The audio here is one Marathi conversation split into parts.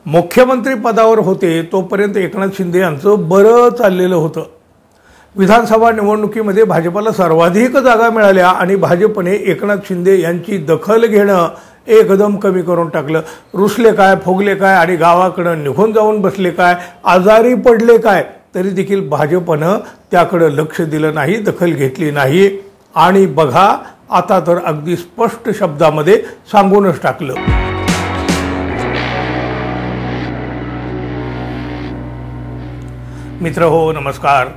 मुख्यमंत्री पदावर होते तोपर्यंत एकनाथ शिंदे यांचं बरं चाललेलं होतं। विधानसभा निवडणुकीमध्ये भाजपला सर्वाधिक जागा मिळाल्या आणि भाजपने एकनाथ शिंदे यांची दखल घेणं एकदम कमी करून टाकलं। रुसले काय, फुगले काय आणि गावाकडे निघून जाऊन बसले काय, आजारी पडले काय, तरी देखील भाजपनं त्याकडे लक्ष दिलं नाही, दखल घेतली नाही। आणि बघा आता तर अगदी स्पष्ट शब्दामध्ये सांगूनच टाकलं। मित्र हो, नमस्कार।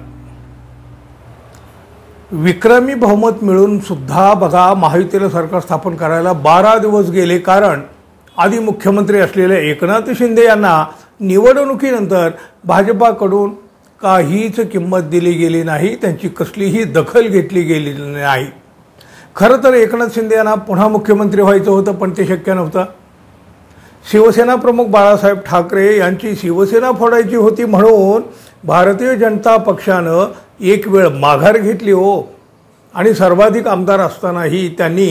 विक्रमी बहुमत मिळून सुद्धा बघा महायुतीला सरकार स्थापन करायला 12 दिवस गेले, कारण आधी मुख्यमंत्री असलेले एकनाथ शिंदे यांना निवडणुकीनंतर भाजपाकडून काहीच किंमत दिली गेली नाही, त्यांची कसलीही दखल घेतली गेली नाही। खरं तर एकनाथ शिंदे यांना पुन्हा मुख्यमंत्री व्हायचं होतं, पण ते शक्य नव्हतं। शिवसेना प्रमुख बाळासाहेब ठाकरे यांची शिवसेना फोडायची होती म्हणून भारतीय जनता पक्षानं एक वेळ माघार घेतली हो, आणि सर्वाधिक आमदार असतानाही त्यांनी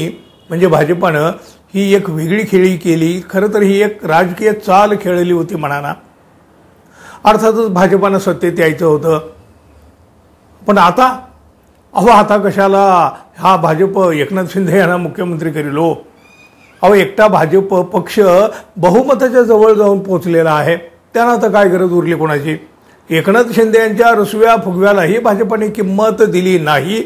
म्हणजे भाजपानं ही एक वेगळी खेळी केली। खरं तर ही एक राजकीय चाल खेळली होती म्हणाना। अर्थातच भाजपानं सत्तेत यायचं होतं, पण आता कशाला हा भाजप एकनाथ शिंदे यांना मुख्यमंत्री करील हो। एकटा भाजप पक्ष बहुमताच्या जवळ जाऊन पोहोचलेला आहे, त्यांना तर काय गरज उरली कोणाची। एकनाथ शिंदे यांच्या रुसव्या फुगव्यालाही भाजपाने किंमत दिली नाही।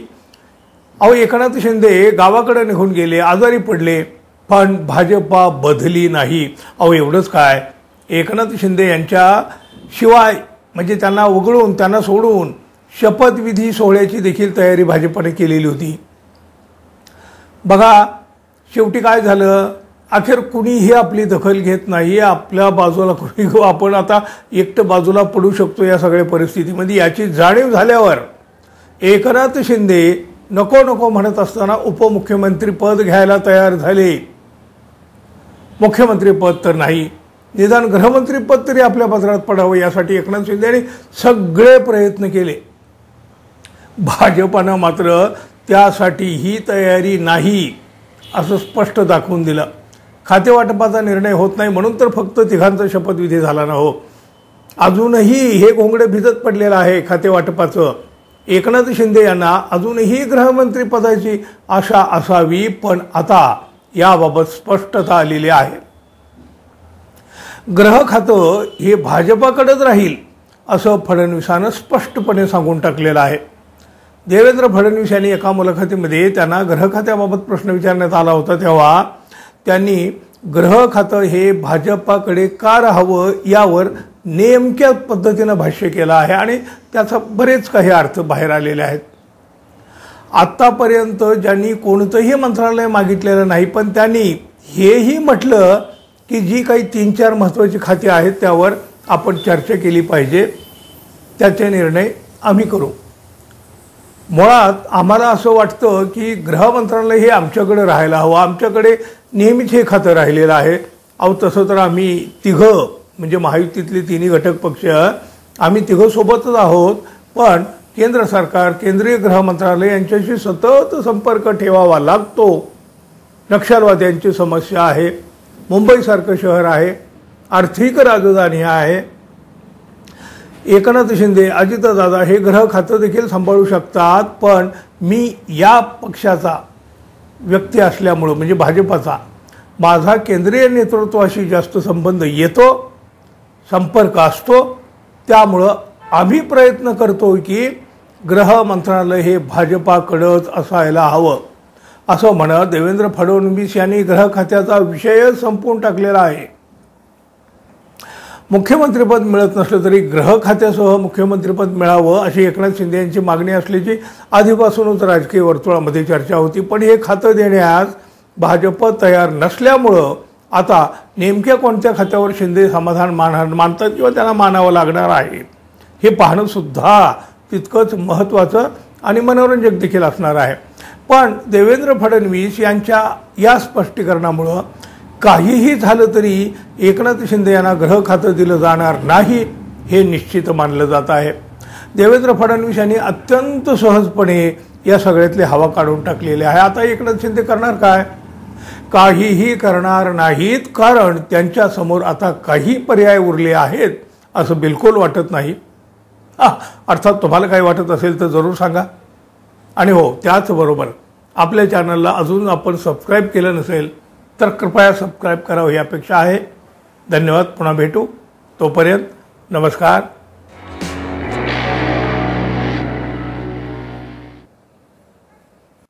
एकनाथ शिंदे गावाकडे निघून गेले, आजारी पडले, पण भाजपा बदली नाही। एवढंच काय, एकनाथ शिंदे यांच्या शिवाय म्हणजे त्यांना वगळून, त्यांना सोडून शपथविधी सोहळ्याची देखील तयारी भाजपाने केलेली होती। बघा शेवटी काय झालं, अखेर कुणीही आपली दखल घेत नाही। आपल्या बाजूला कुणी, आपण आता एकटं बाजूला पडू शकतो या सगळ्या परिस्थितीमध्ये, याची जाणीव झाल्यावर एकनाथ शिंदे नको नको म्हणत असताना उपमुख्यमंत्री पद घ्यायला तयार झाले। मुख्यमंत्री पद तर नाही, निदान गृहमंत्री पद तरी आपल्या पदरात पडावं यासाठी एकनाथ शिंदे यांनी सगळे प्रयत्न केले। भाजपानं मात्र त्यासाठीही तयारी नाही असं स्पष्ट दाखवून दिलं। खातेवाटपाचा निर्णय होत नाही म्हणून तर फक्त तिघांचा शपथविधी झाला ना हो, अजूनही हे घोंगडे भिजत पडलेलं आहे खातेवाटपाचं। एकनाथ शिंदे यांना अजूनही गृहमंत्री पदाची आशा असावी, पण आता याबाबत स्पष्टता आलेली आहे। गृह खातं हे भाजपाकडेच राहील असं फडणवीसांनं स्पष्टपणे सांगून टाकलेलं आहे। देवेंद्र फडणवीस यांनी एका मुलाखतीमध्ये त्यांना गृह खात्याबाबत प्रश्न विचारण्यात आला होता, तेव्हा त्यांनी गृह खातं हे भाजपाकडे का राहावं यावर नेमक्या पद्धतीनं भाष्य केलं आहे, आणि त्याचा बरेच काही अर्थ बाहेर आलेले आहेत। आत्तापर्यंत ज्यांनी कोणतंही मंत्रालय मागितलेलं नाही, पण त्यांनी हेही म्हटलं की जी काही 3-4 महत्त्वाची खाती आहेत त्यावर आपण चर्चा केली पाहिजे, त्याचे निर्णय आम्ही करू। मुळात आम्हाला असं वाटतं की गृह मंत्रालय हे आमच्याकडे राहायला हवं, आमच्याकडे नेहमीच हे खातं राहिलेलं आहे। तसं तर आम्ही तिघं म्हणजे महायुतीतले तिन्ही घटक पक्ष आम्ही तिघं सोबतच आहोत, पण केंद्र सरकार, केंद्रीय गृह मंत्रालय यांच्याशी सतत संपर्क ठेवावा लागतो। नक्षलवाद्यांची समस्या आहे, मुंबईसारखं शहर आहे, आर्थिक राजधानी आहे। एकनाथ शिंदे, अजितदादा हे गृह खातं देखील सांभाळू शकतात, पण मी या पक्षाचा व्यक्ती असल्यामुळं म्हणजे भाजपाचा माझा केंद्रीय नेतृत्वाशी जास्त संबंध येतो, संपर्क असतो, त्यामुळं आम्ही प्रयत्न करतो की गृह मंत्रालय हे भाजपाकडेच असायला हवं असं म्हणत देवेंद्र फडणवीस यांनी गृह खात्याचा विषय संपवून टाकलेला आहे। मुख्यमंत्रीपद मिळत नसलं तरी गृह खात्यासह मुख्यमंत्रीपद मिळावं अशी एकनाथ शिंदे यांची मागणी असल्याची आधीपासूनच राजकीय वर्तुळामध्ये चर्चा होती, पण हे खातं देण्यास भाजप तयार नसल्यामुळं आता नेमक्या कोणत्या खात्यावर शिंदे समाधान मानतात किंवा त्यांना मानावं लागणार आहे हे पाहणं सुद्धा तितकंच महत्त्वाचं आणि मनोरंजक देखील असणार आहे। पण देवेंद्र फडणवीस यांच्या या स्पष्टीकरणामुळं काहीही झालं तरी एकनाथ शिंदे यांना गृह खातं दिलं जाणार नाही हे निश्चित मानलं जात आहे। देवेंद्र फडणवीस यांनी अत्यंत सहजपणे या सगळ्यातली हवा काढून टाकलेली आहे। आता एकनाथ शिंदे करणार काय? काहीही करणार नाहीत, कारण त्यांच्यासमोर आता काही पर्याय उरले आहेत असं बिलकुल वाटत नाही. अर्थात तुम्हाला काही वाटत असेल तर जरूर सांगा. आणि हो, त्याचबरोबर आपल्या चॅनलला अजून आपण सबस्क्राईब केलं नसेल तर कृपया सबस्क्राईब करावं ही अपेक्षा आहे. धन्यवाद. पुन्हा भेटू. तोपर्यंत नमस्कार.